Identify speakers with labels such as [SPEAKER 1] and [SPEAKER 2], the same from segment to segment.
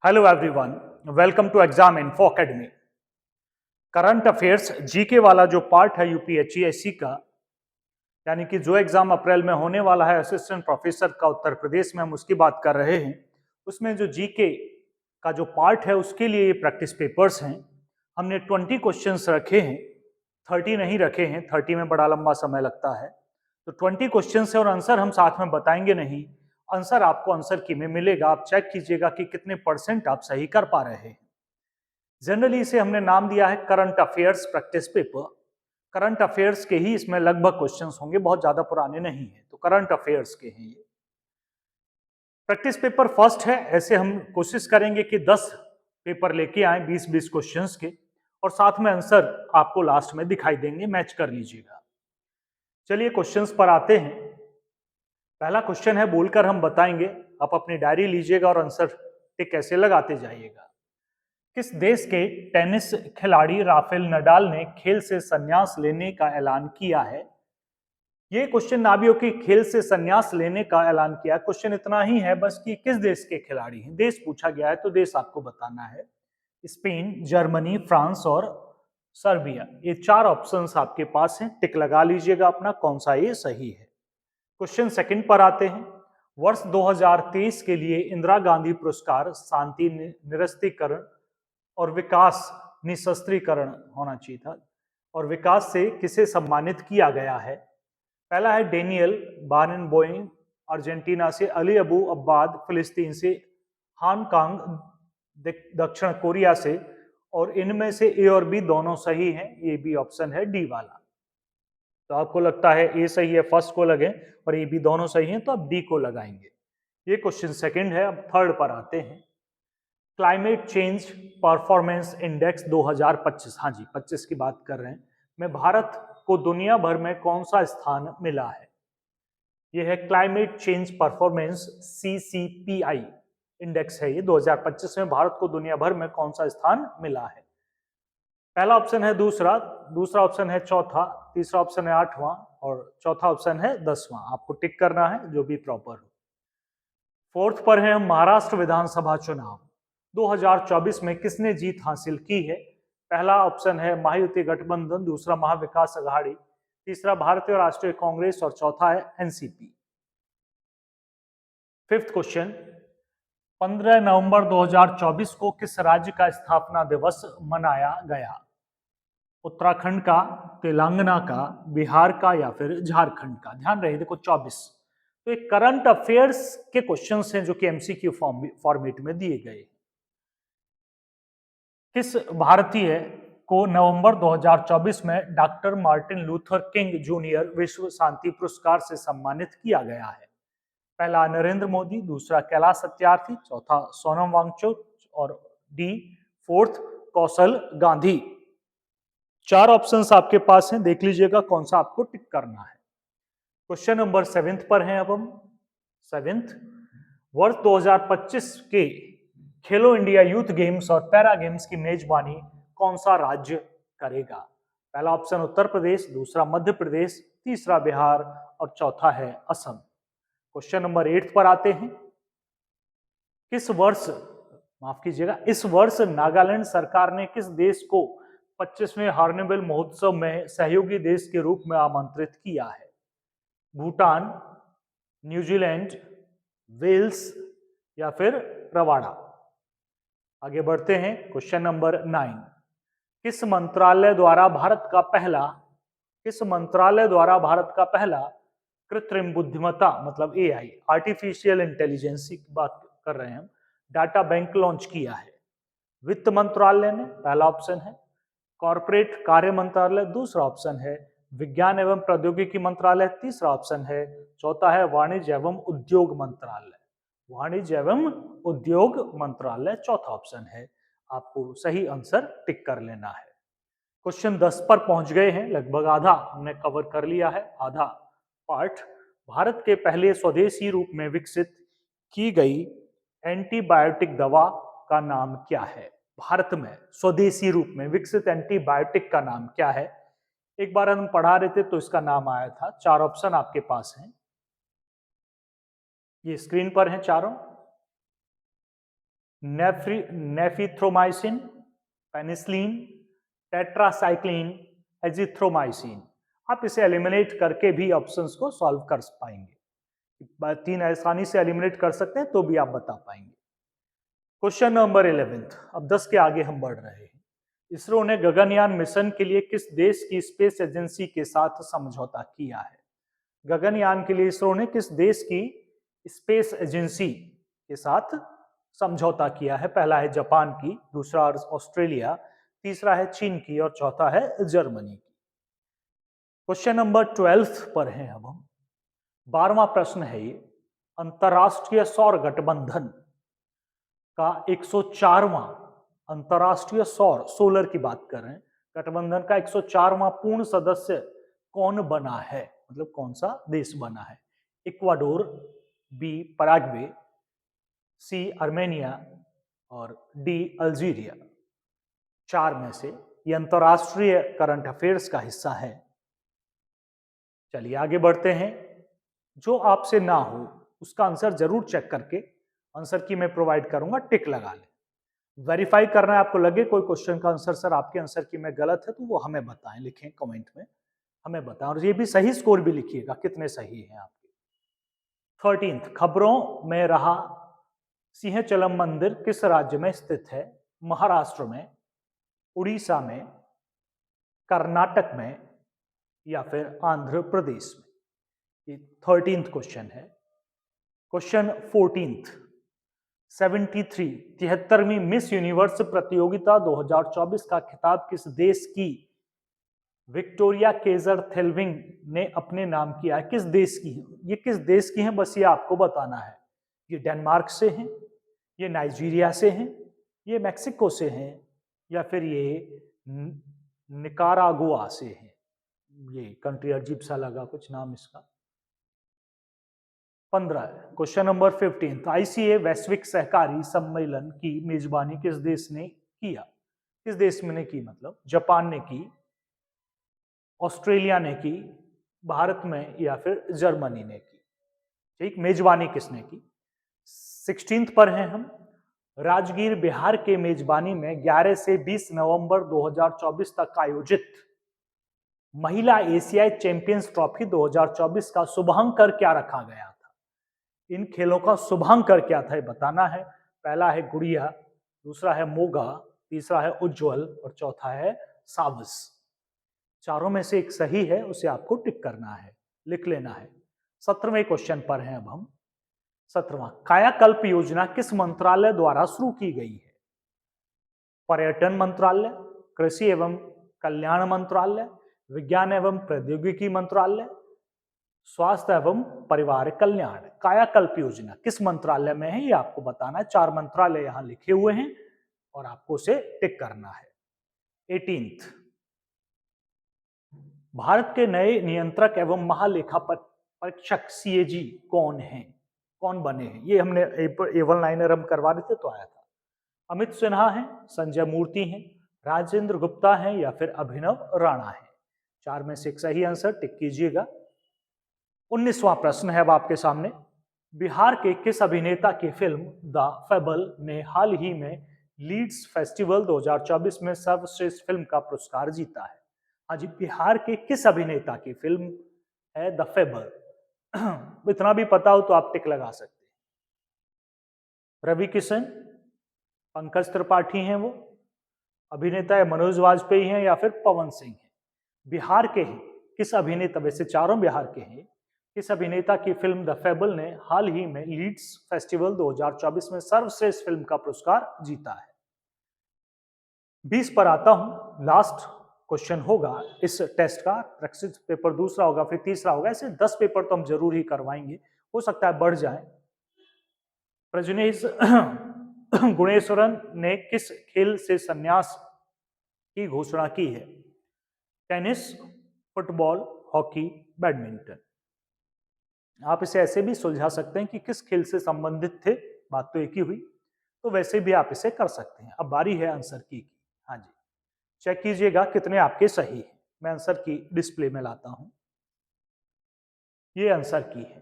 [SPEAKER 1] Hello everyone, welcome to exam info academy. Current affairs GK वाला जो part है UPSC का, यानी कि जो एग्जाम अप्रैल में होने वाला है असिस्टेंट प्रोफेसर का उत्तर प्रदेश में, हम उसकी बात कर रहे हैं। उसमें जो जीके का जो पार्ट है उसके लिए ये प्रैक्टिस पेपर्स हैं। हमने 20 क्वेश्चंस रखे हैं, 30 नहीं रखे हैं, 30 में बड़ा लंबा समय लगता है। तो 20 क्वेश्चंस है और आंसर हम साथ में बताएंगे नहीं। आंसर आपको आंसर की में मिलेगा, आप चेक कीजिएगा कि कितने परसेंट आप सही कर पा रहे हैं। जनरली इसे हमने नाम दिया है current affairs practice paper. Current affairs के ही इसमें लगभग क्वेश्चंस होंगे, बहुत ज्यादा पुराने नहीं है, तो करंट अफेयर्स के हैं ये। प्रैक्टिस पेपर फर्स्ट है, ऐसे हम कोशिश करेंगे कि 10 पेपर लेके आए 20-20 क्वेश्चंस के, और साथ में आंसर आपको लास्ट में दिखाई देंगे, मैच कर लीजिएगा। चलिए क्वेश्चंस पर आते हैं। पहला क्वेश्चन है, बोलकर हम बताएंगे, आप अपनी डायरी लीजिएगा और आंसर टिक कैसे लगाते जाइएगा। किस देश के टेनिस खिलाड़ी राफेल नडाल ने खेल से संन्यास लेने का ऐलान किया है? ये क्वेश्चन ना भी हो कि खेल से संन्यास लेने का ऐलान किया, क्वेश्चन इतना ही है बस कि किस देश के खिलाड़ी हैं। देश पूछा गया है तो देश आपको बताना है। स्पेन, जर्मनी, फ्रांस और सर्बिया, ये 4 ऑप्शंस आपके पास हैं। टिक लगा लीजिएगा अपना, कौन सा ये सही है। क्वेश्चन सेकंड पर आते हैं। वर्ष 2023 के लिए इंदिरा गांधी पुरस्कार शांति निरस्तीकरण और विकास निशस्त्रीकरण होना चाहिए था, और विकास से किसे सम्मानित किया गया है? पहला है डेनियल बारेनबोइम अर्जेंटीना से, अली अबू अब्बाद फिलिस्तीन से, हांगकांग दक्षिण कोरिया से, और इनमें से ए और बी दोनों सही हैं। ये भी ऑप्शन है डी वाला। तो आपको लगता है ए सही है, फर्स्ट को लगे, और ए बी दोनों सही हैं तो आप डी को लगाएंगे। ये क्वेश्चन सेकंड है। अब थर्ड पर आते हैं। क्लाइमेट चेंज परफॉर्मेंस इंडेक्स 2025, हाँ जी 25 की बात कर रहे हैं, में भारत को दुनिया भर में कौन सा स्थान मिला है? यह है climate change performance CCPI index है ये। 2025 में भारत को दुनिया भर में कौन सा स्थान मिला है? पहला ऑप्शन है दूसरा, दूसरा ऑप्शन है चौथा, तीसरा ऑप्शन है 8वां, और चौथा ऑप्शन है 10वां। आपको टिक करना है जो भी प्रॉपर हो। फोर्थ पर है महाराष्ट्र विधानसभा चुनाव 2024 में किसने जीत हासिल की है? पहला ऑप्शन है महायुति गठबंधन, दूसरा महाविकास अघाड़ी, तीसरा भारतीय राष्ट्रीय कांग्रेस, और चौथा है एनसीपी। फिफ्थ क्वेश्चन, 15 नवंबर 2024 को किस राज्य का स्थापना दिवस मनाया गया? उत्तराखंड का, तेलंगाना का, बिहार का, या फिर झारखंड का? ध्यान रहे, देखो 24। तो एक करंट अफेयर्स के क्वेश्चंस हैं जो कि एमसीक्यू फॉर्मेट में दिए गए। किस भारतीय को नवंबर 2024 में doctor Martin Luther king junior विश्व शांति पुरस्कार से सम्मानित किया गया है? पहला नरेंद्र मोदी, दूसरा कैलाश सत्यार्थी, चौथा सोनम वांगचुक, और डी फोर्थ कौशल गांधी। 4 ऑप्शंस आपके पास हैं, देख लीजिएगा कौन सा आपको टिक करना है। क्वेश्चन नंबर 7 पर हैं अब हम। 7, वर्ष 2025 के खेलो इंडिया यूथ गेम्स और पैरा गेम्स की मेजबानी कौन सा राज्य करेगा? पहला ऑप्शन उत्तर प्रदेश, दूसरा मध्य प्रदेश, तीसरा बिहार, और चौथा है असम। क्वेश्चन नंबर 8 पर आते हैं। किस वर्ष, माफ कीजिएगा, इस वर्ष नागालैंड सरकार ने किस देश को 25वें हॉर्नबिल महोत्सव में सहयोगी देश के रूप में आमंत्रित किया है? भूटान, न्यूजीलैंड, वेल्स, या फिर रवाड़ा? आगे बढ़ते हैं। क्वेश्चन नंबर 9, किस मंत्रालय द्वारा भारत का पहला कृत्रिम बुद्धिमत्ता मतलब एआई, आर्टिफिशियल इंटेलिजेंस की बात कर रहे हैं हम, डाटा बैंक लॉन्च किया है? वित्त मंत्रालय ने, पहला ऑप्शन है। कॉर्पोरेट कार्य मंत्रालय, दूसरा ऑप्शन है। विज्ञान एवं प्रौद्योगिकी मंत्रालय, तीसरा ऑप्शन है। चौथा है वाणिज्य एवं उद्योग मंत्रालय। वाणिज्य एवं उद्योग मंत्रालय चौथा ऑप्शन है। आपको सही आंसर टिक कर लेना है। क्वेश्चन 10 पर पहुंच गए हैं, लगभग आधा हमने कवर कर लिया है, आधा पार्ट। भारत के पहले स्वदेशी रूप में विकसित की गई एंटीबायोटिक दवा का नाम क्या है? भारत में स्वदेशी रूप में विकसित एंटीबायोटिक का नाम क्या है? एक बार हम पढ़ा रहे थे तो इसका नाम आया था। 4 ऑप्शन आपके पास हैं, ये स्क्रीन पर हैं चारों। नेफिथ्रोमाइसिन, पेनिसिलिन, टेट्रासाइक्लिन, एजिथ्रोमाइसिन। आप इसे एलिमिनेट करके भी ऑप्शंस को सॉल्व कर पाएंगे। 3 आसानी से एलिमिनेट कर सकते हैं तो भी आप बता पाएंगे। क्वेश्चन नंबर 11, अब 10 के आगे हम बढ़ रहे हैं। इसरो ने गगनयान मिशन के लिए किस देश की स्पेस एजेंसी के साथ समझौता किया है? गगनयान के लिए इसरो ने किस देश की स्पेस एजेंसी के साथ समझौता किया है? पहला है जापान की, दूसरा ऑस्ट्रेलिया, तीसरा है चीन की और चौथा है जर्मनी की। क्वेश्चन नंबर 12 पर हैं अब हम। 12वां प्रश्न है ये, अंतरराष्ट्रीय सौर गठबंधन का 104वां अंतरराष्ट्रीय सोलर की बात कर रहे हैं, गठबंधन का 104वां पूर्ण सदस्य कौन बना है? मतलब कौन सा देश बना है? इक्वाडोर, बी पैराग्वे, सी अर्मेनिया और डी अल्जीरिया। 4 में से ये अंतरराष्ट्रीय करंट अफेयर्स का हिस्सा है। चलिए आगे बढ़ते हैं। जो आपसे ना हो उसका आंसर जरूर चेक करके आंसर की मैं प्रोवाइड करूंगा, टिक लगा ले। वेरीफाई करना है, आपको लगे कोई क्वेश्चन का आंसर सर आपके आंसर की में गलत है तो वो हमें बताएं, लिखें कमेंट में, हमें बताएं। और ये भी सही स्कोर भी लिखिएगा कितने सही हैं आपके। 13, खबरों में रहा सिंहचलम मंदिर किस राज्य में स्थित है? महाराष्ट्र में, उड़ीसा में, कर्नाटक में या फिर आंध्र प्रदेश में? ये 13th क्वेश्चन है। क्वेश्चन 14, 73वीं मिस यूनिवर्स प्रतियोगिता 2024 का खिताब किस देश की विक्टोरिया केजर थेल्विंग ने अपने नाम किया है? किस देश की है? ये किस देश की है बस ये आपको बताना है। ये डेनमार्क से हैं, ये नाइजीरिया से हैं, ये मैक्सिको से हैं या फिर ये निकारागुआ से हैं। ये कंट्री अजीब सा लगा कुछ नाम इसका। 15, क्वेश्चन नंबर 15, आईसीए वैश्विक सहकारी सम्मेलन की मेजबानी किस देश ने किया? किस देश में ने की? मतलब जापान ने की, ऑस्ट्रेलिया ने की, भारत में या फिर जर्मनी ने की? ठीक, मेजबानी किसने की? 16 पर हैं हम। राजगीर बिहार के मेजबानी में 11 से 20 नवंबर 2024 तक आयोजित महिला एशियाई चैंपियंस ट्रॉफी 2024 का शुभांकर क्या रखा गया था? इन खेलों का शुभांकर क्या था ये बताना है। पहला है गुड़िया, दूसरा है मोगा, तीसरा है उज्जवल और चौथा है सावस। चारों में से एक सही है, उसे आपको टिक करना है, लिख लेना है। 17वें क्वेश्चन पर हैं अब हम। 17वां, कायाकल्प योजना किस मंत्रालय द्वारा शुरू की गई है? पर्यटन मंत्रालय, कृषि एवं कल्याण मंत्रालय, विज्ञान एवं प्रौद्योगिकी मंत्रालय, स्वास्थ्य एवं परिवार कल्याण। कायाकल्प योजना किस मंत्रालय में है ये आपको बताना है। 4 मंत्रालय यहां लिखे हुए हैं और आपको उसे टिक करना है। 18, भारत के नए नियंत्रक एवं महालेखा परीक्षक सीएजी कौन हैं? कौन बने हैं? ये हमने A1 लाइनर हम करवा रहे थे तो आया था। अमित सिन्हा हैं, संजय मूर्ति हैं, राजेंद्र गुप्ता हैं या फिर अभिनव राणा हैं? 4 में से एक सही आंसर टिक कीजिएगा। 19वां प्रश्न है अब आपके सामने। बिहार के किस अभिनेता की फिल्म द फेबल ने हाल ही में लीड्स फेस्टिवल 2024 में सर्वश्रेष्ठ फिल्म का पुरस्कार जीता है? हाँ जी, बिहार के किस अभिनेता की फिल्म है द फेबल? इतना भी पता हो तो आप टिक लगा सकते हैं। रवि किशन, पंकज त्रिपाठी हैं वो अभिनेता, है मनोज वाजपेयी हैं या फिर पवन सिंह हैं? बिहार के हैं किस अभिनेता, वैसे चारों बिहार के हैं, किस अभिनेता की फिल्म द फेबल ने हाल ही में लीड्स फेस्टिवल 2024 में सर्वश्रेष्ठ फिल्म का पुरस्कार जीता है? 20 पर आता हूं। लास्ट क्वेश्चन होगा इस टेस्ट का, प्रैक्टिस पेपर दूसरा होगा फिर तीसरा होगा, ऐसे 10 पेपर तो हम जरूर ही करवाएंगे, हो सकता है बढ़ जाए। प्रजनेश गुणेश्वरन ने किस खेल से संन्यास की घोषणा की है? Tennis, football, hockey, badminton. आप इसे ऐसे भी सुलझा सकते हैं कि किस खेल से संबंधित थे, बात तो एक ही हुई, तो वैसे भी आप इसे कर सकते हैं। अब बारी है आंसर की। हाँ जी, चेक कीजिएगा कितने आपके सही हैं। मैं आंसर की डिस्प्ले में लाता हूं। ये आंसर की है।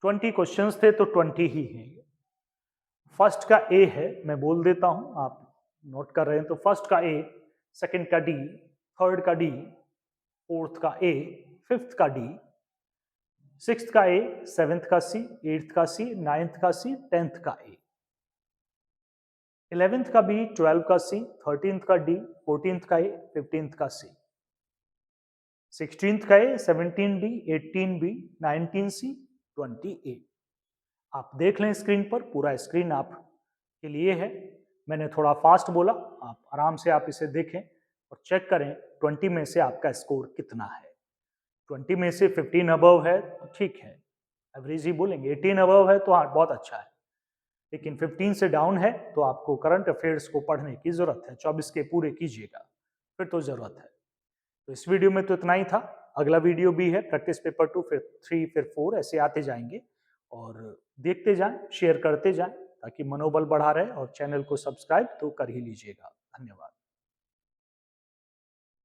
[SPEAKER 1] 20 क्वेश्चंस थे तो 20 ही हैं। फर्स्ट का ए है, मैं बोल देता हूं, आप नोट कर रहे हैं तो फर्स्ट का ए, सेकंड का डी, थर्ड का डी, फोर्थ का ए, फिफ्थ का डी, सिक्स्थ का ए, सेवेंथ का सी, एट्थ का सी, नाइन्थ का सी, टेंथ का ए, 11th का बी, 12 का सी, 13th का डी, 14th का ए, 15th का सी, 16th का ए, 17 डी, 18 बी, 19 सी, 20 ए। आप देख लें स्क्रीन पर, पूरा स्क्रीन आप के लिए है। मैंने थोड़ा फास्ट बोला, आप आराम से आप इसे देखें और चेक करें 20 में से आपका स्कोर कितना है। 20 में से 15 अबव है तो ठीक है, एवरेज ही बोलेंगे। 18 अबव है तो हाँ बहुत अच्छा है, लेकिन 15 से डाउन है तो आपको करंट अफेयर्स को पढ़ने की जरूरत है। 24 के पूरे कीजिएगा, फिर तो जरूरत है। तो इस वीडियो में तो इतना ही था। अगला वीडियो भी है, प्रैक्टिस पेपर 2, फिर 3, फिर 4 ऐसे आते जाएंगे, और देखते जाएं, शेयर करते जाएं, ताकि मनोबल बढ़ा रहे। और चैनल को सब्सक्राइब तो कर ही लीजिएगा। धन्यवाद।